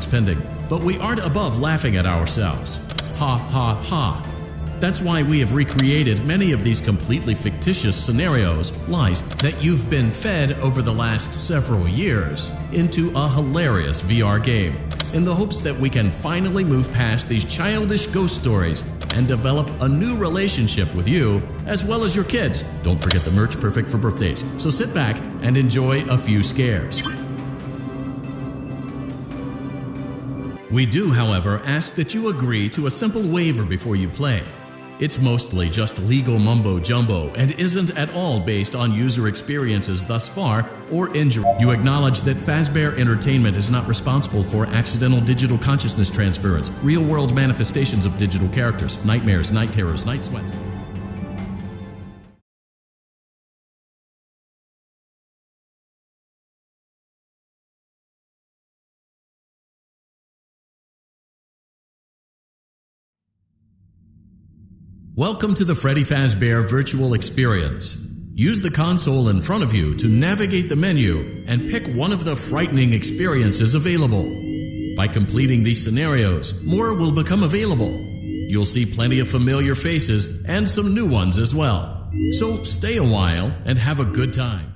lawsuits pending, but we aren't above laughing at ourselves. Ha ha ha. That's why we have recreated many of these completely fictitious scenarios, lies that you've been fed over the last several years, into a hilarious VR game, in the hopes that we can finally move past these childish ghost stories and develop a new relationship with you, as well as your kids. Don't forget the merch, perfect for birthdays. So sit back and enjoy a few scares. We do, however, ask that you agree to a simple waiver before you play. It's mostly just legal mumbo-jumbo and isn't at all based on user experiences thus far or injury. You acknowledge that Fazbear Entertainment is not responsible for accidental digital consciousness transference, real-world manifestations of digital characters, nightmares, night terrors, night sweats. Welcome to the Freddy Fazbear Virtual Experience. Use the console in front of you to navigate the menu and pick one of the frightening experiences available. By completing these scenarios, more will become available. You'll see plenty of familiar faces and some new ones as well. So stay a while and have a good time.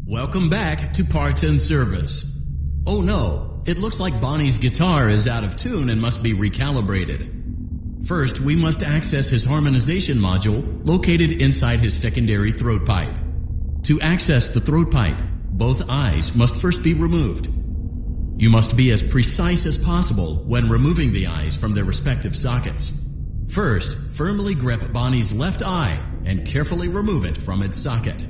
Welcome back to Parts and Service. Oh no, it looks like Bonnie's guitar is out of tune and must be recalibrated. First, we must access his harmonization module located inside his secondary throat pipe. To access the throat pipe, both eyes must first be removed. You must be as precise as possible when removing the eyes from their respective sockets. First, firmly grip Bonnie's left eye and carefully remove it from its socket.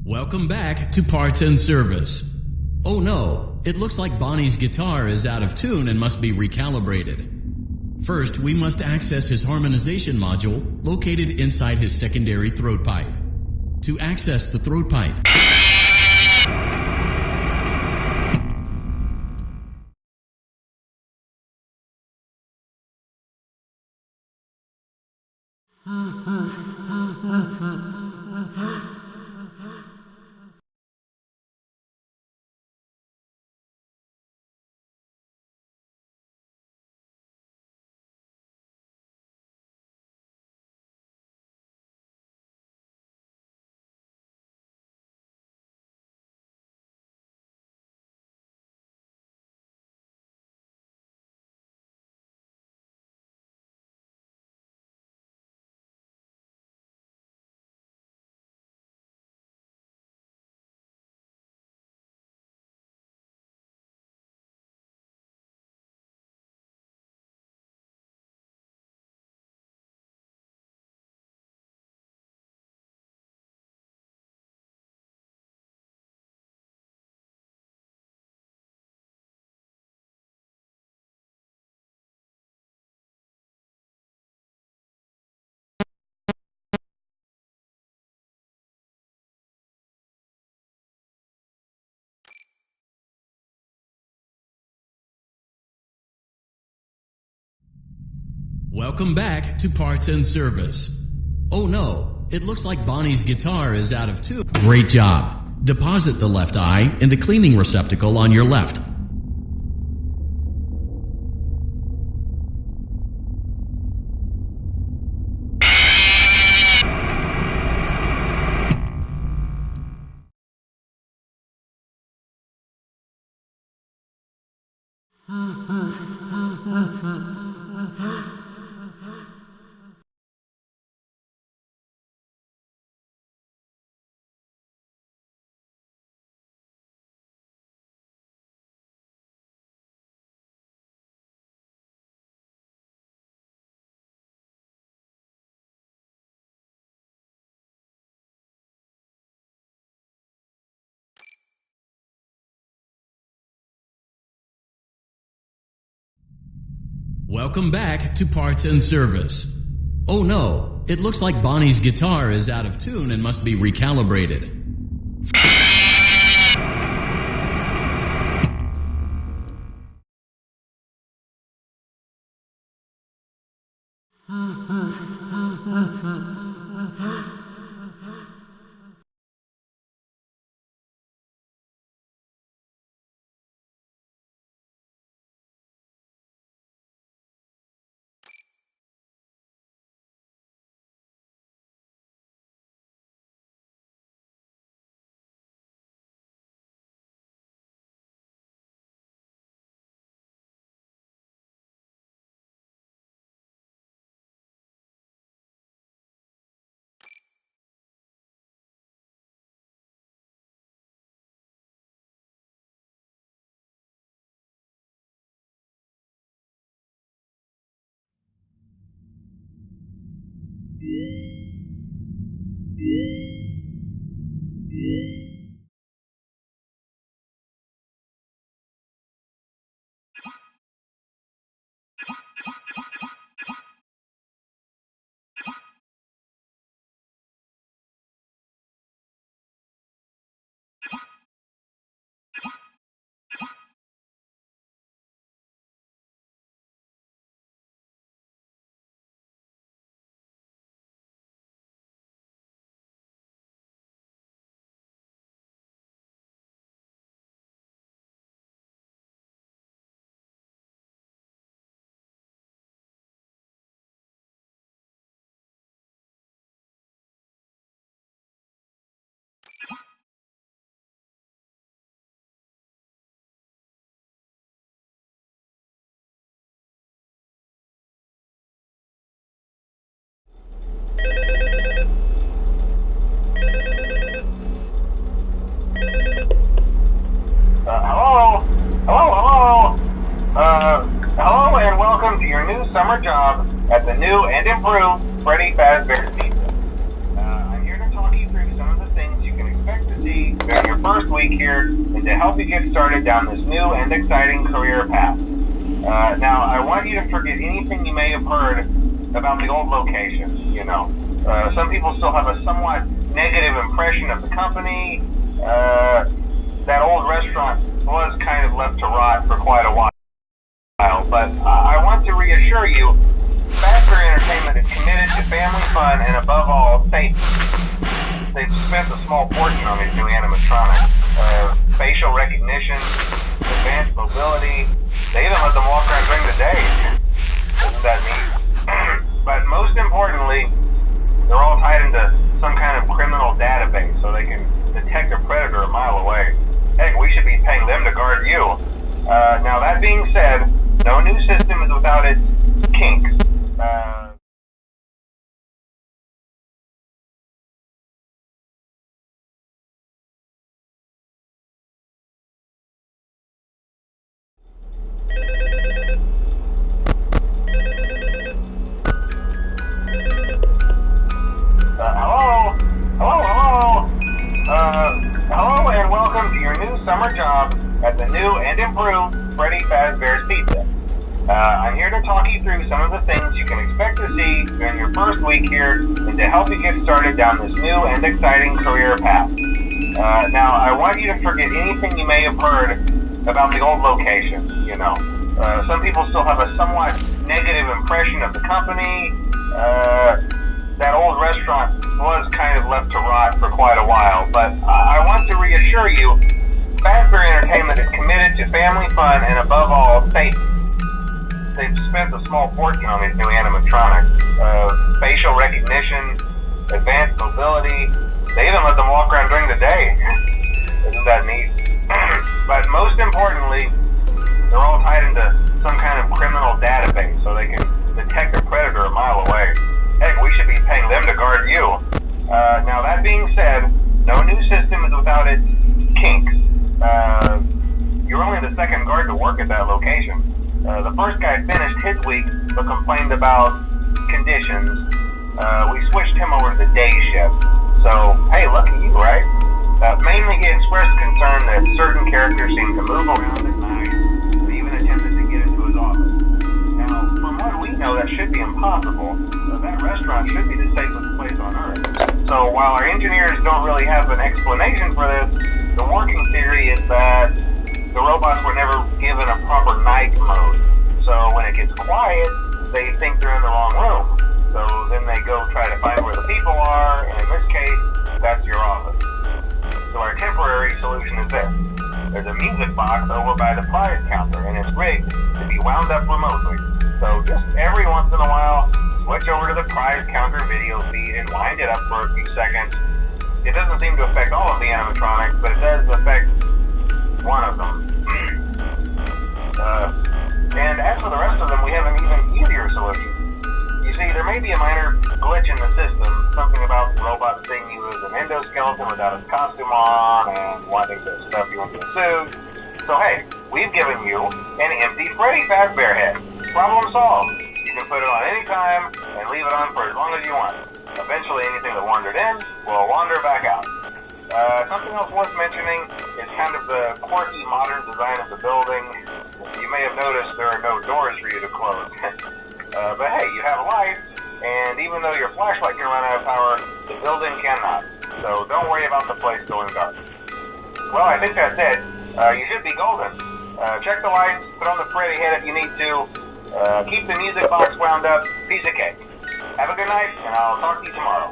Welcome back to Parts and Service. Oh no, it looks like Bonnie's guitar is out of tune and must be recalibrated. First, we must access his harmonization module located inside his secondary throat pipe. To access the throat pipe, Welcome back to Parts and Service. Oh no, it looks like Bonnie's guitar is out of tune. Great job. Deposit the left eye in the cleaning receptacle on your left. Welcome back to Parts and Service. Oh no, it looks like Bonnie's guitar is out of tune and must be recalibrated. Hello and welcome to your new summer job at the new and improved Freddy Fazbear's Pizza. I'm here to talk you through some of the things you can expect to see during your first week here and to help you get started down this new and exciting career path. Now, I want you to forget anything you may have heard about the old locations, some people still have a somewhat negative impression of the company. That old restaurant was kind of left to rot for quite a while. But I want to reassure you, Fazbear Entertainment is committed to family fun and, above all, safety. They've spent a small fortune on these new animatronics. Facial recognition, advanced mobility. They even let them walk around during the day. Isn't that neat? But most importantly, they're all tied into some kind of criminal database so they can detect a predator a mile away. Heck, we should be paying them to guard you. Now, that being said, no new system is without its kinks. Hello and welcome to your new summer job at the new and improved Freddy Fazbear's Pizza. I'm here to talk you through some of the things you can expect to see during your first week here and to help you get started down this new and exciting career path. Now, I want you to forget anything you may have heard about the old location, some people still have a somewhat negative impression of the company. That old restaurant was kind of left to rot for quite a while, but I want to reassure you, Fazbear Entertainment is committed to family fun and, above all, safety. They've spent a small fortune on these new animatronics. Facial recognition, advanced mobility. They even let them walk around during the day. Isn't that neat? But most importantly, they're all tied into some kind of criminal database so they can detect a predator a mile away. Heck, we should be paying them to guard you. Now, that being said, no new system is without its kinks. You're only the second guard to work at that location. The first guy finished his week but complained about conditions. We switched him over to the day shift. So, hey, lucky you, right? Mainly he expressed concern that certain characters seem to move around at night and even attempted to get into his office. Now, from what we know, that should be impossible. That restaurant should be the safest place on Earth. So while our engineers don't really have an explanation for this, the working theory is that the robots were never given a proper night mode. So when it gets quiet, they think they're in the wrong room. So then they go try to find where the people are, and in this case, that's your office. So our temporary solution is this. There's a music box over by the prize counter, and it's rigged to be wound up remotely. So just every once in a while, switch over to the prize counter video feed and wind it up for a few seconds. It doesn't seem to affect all of the animatronics, but it does affect one of them. And as for the rest of them, we have an even easier solution. You see, there may be a minor glitch in the system, something about the robot seeing you as an endoskeleton without his costume on and wanting to stuff you into a suit. So hey, we've given you an empty Freddy Fazbear head. Problem solved. You can put it on any time and leave it on for as long as you want. Eventually anything that wandered in will wander back out. Something else worth mentioning is kind of the quirky modern design of the building. You may have noticed there are no doors for you to close. But hey, you have lights, and even though your flashlight can run out of power, the building cannot. So don't worry about the place going dark. Well, I think that's it. You should be golden. Check the lights, put on the Freddy head if you need to. Keep the music box wound up. Piece of cake. Have a good night, and I'll talk to you tomorrow.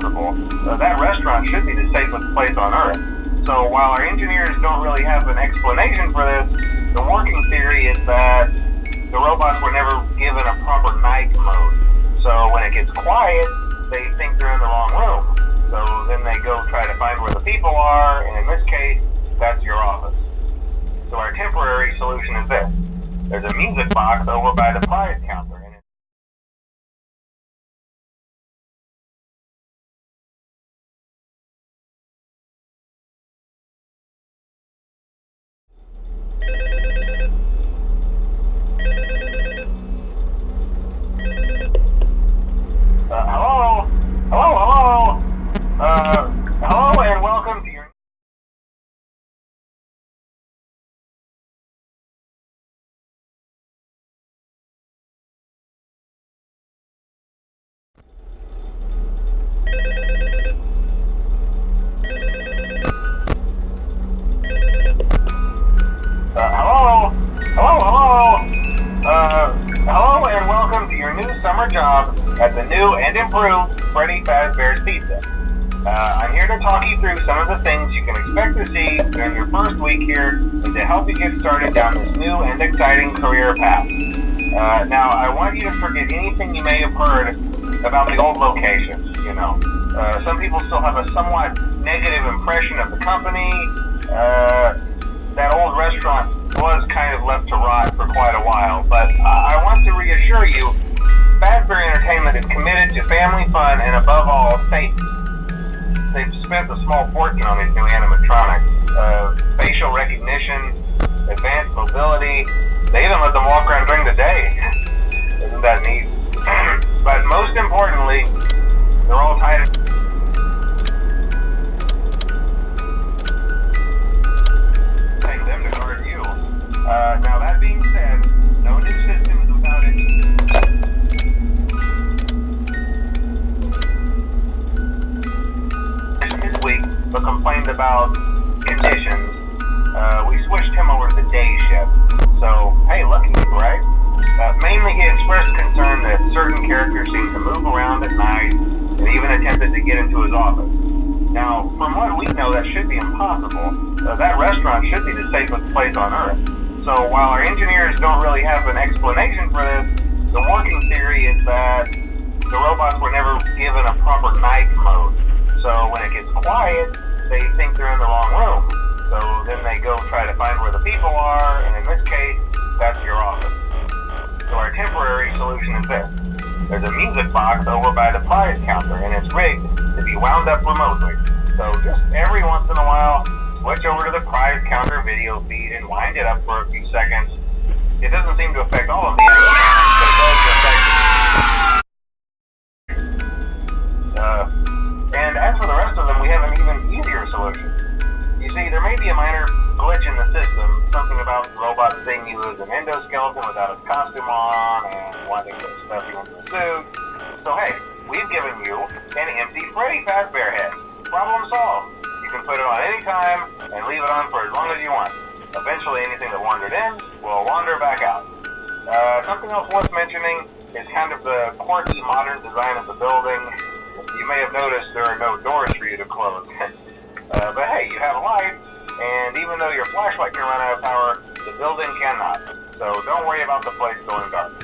impossible, that restaurant should be the safest place on Earth. So while our engineers don't really have an explanation for this, the working theory is that the robots were never given a proper night mode. So when it gets quiet, they think they're in the wrong room. So then they go try to find where the people are, and in this case, that's your office. So our temporary solution is this. There's a music box over by the prize counter. Hello, and welcome to your... Hello, and welcome to your new summer job at the new and improved Freddy Fazbear's Pizza. I'm here to talk you through some of the things you can expect to see during your first week here and to help you get started down this new and exciting career path. Now, I want you to forget anything you may have heard about the old location, you know. Some people still have a somewhat negative impression of the company. That old restaurant was kind of left to rot for quite a while, but I want to reassure you, Fazbear Entertainment is committed to family fun and above all, safety. They've spent a small fortune on these new animatronics. Facial recognition, advanced mobility. They even let them walk around during the day. Isn't that neat? But most importantly, they're all tied in. Them to guard you. Now that being said, no new systems without it. This week, but complained about conditions. We switched him over to the day shift. So, hey, lucky you, right? Mainly he expressed concern that certain characters seem to move around at night and even attempted to get into his office. Now, from what we know, that should be impossible. That restaurant should be the safest place on Earth. So while our engineers don't really have an explanation for this, the working theory is that the robots were never given a proper night mode. So when it gets quiet, they think they're in the wrong room. So then they go try to find where the people are, and in this case, that's your office. So our temporary solution is this. There's a music box over by the prize counter, and it's rigged to be wound up remotely. So just every once in a while, switch over to the prize counter video feed and wind it up for a few seconds. It doesn't seem to affect all of the animatronics, but it does affect... and as for the rest of them, we have an even easier solution. You see, there may be a minor glitch in the system, something about the robot seeing you as an endoskeleton without his costume on and wanting to stuff you into a suit. So hey, we've given you an empty Freddy Fazbear head. Problem solved. You can put it on any time and leave it on for as long as you want. Eventually anything that wandered in will wander back out. Something else worth mentioning is kind of the quirky modern design of the building. You may have noticed there are no doors for you to close. But hey, you have a light, and even though your flashlight can run out of power, the building cannot. So don't worry about the place going dark.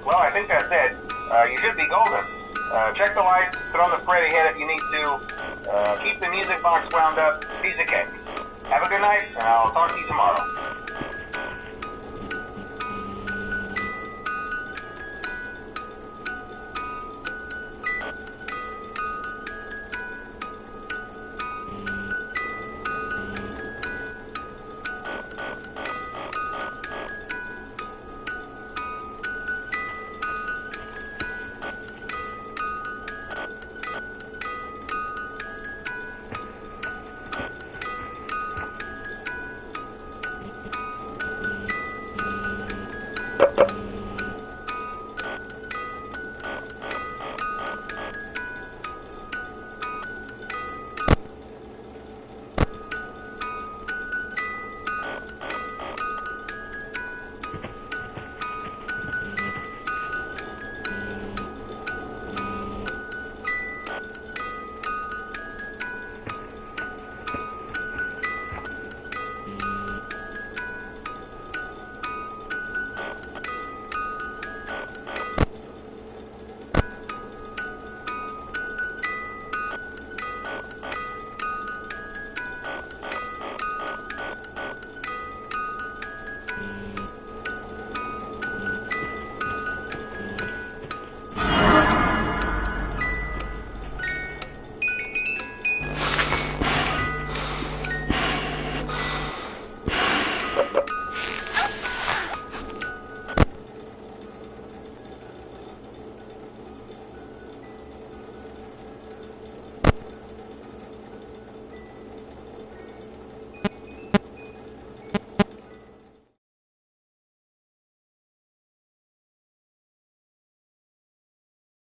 Well, I think that's it. You should be golden. Check the lights, put on the Freddy head if you need to, keep the music box wound up, piece of cake. Have a good night, and I'll talk to you tomorrow.